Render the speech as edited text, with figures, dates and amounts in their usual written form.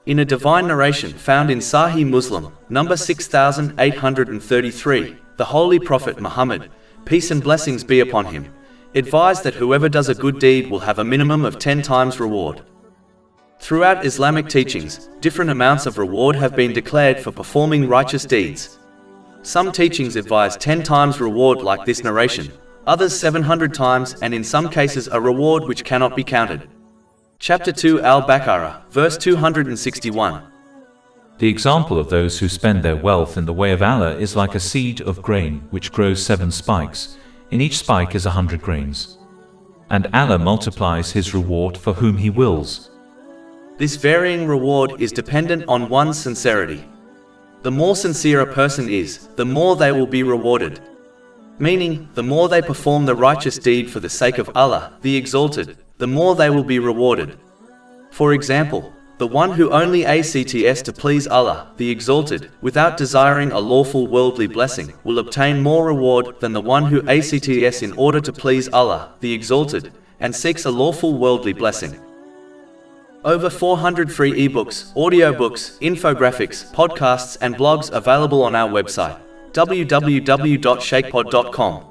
In a divine narration found in Sahih Muslim, number 6833, the Holy Prophet Muhammad, peace and blessings be upon him, advised that whoever does a good deed will have a minimum of 10 times reward. Throughout Islamic teachings, different amounts of reward have been declared for performing righteous deeds. Some teachings advise 10 times reward like this narration, others 700 times, and in some cases a reward which cannot be counted. Chapter 2 Al-Baqarah, verse 261. The example of those who spend their wealth in the way of Allah is like a seed of grain which grows 7 spikes. In each spike is 100 grains. And Allah multiplies His reward for whom He wills. This varying reward is dependent on one's sincerity. The more sincere a person is, the more they will be rewarded. Meaning, the more they perform the righteous deed for the sake of Allah, the Exalted, the more they will be rewarded. For example, the one who only acts to please Allah, the Exalted, without desiring a lawful worldly blessing, will obtain more reward than the one who acts in order to please Allah, the Exalted, and seeks a lawful worldly blessing. Over 400 free ebooks, audiobooks, infographics, podcasts and blogs available on our website, www.shaykhpod.com.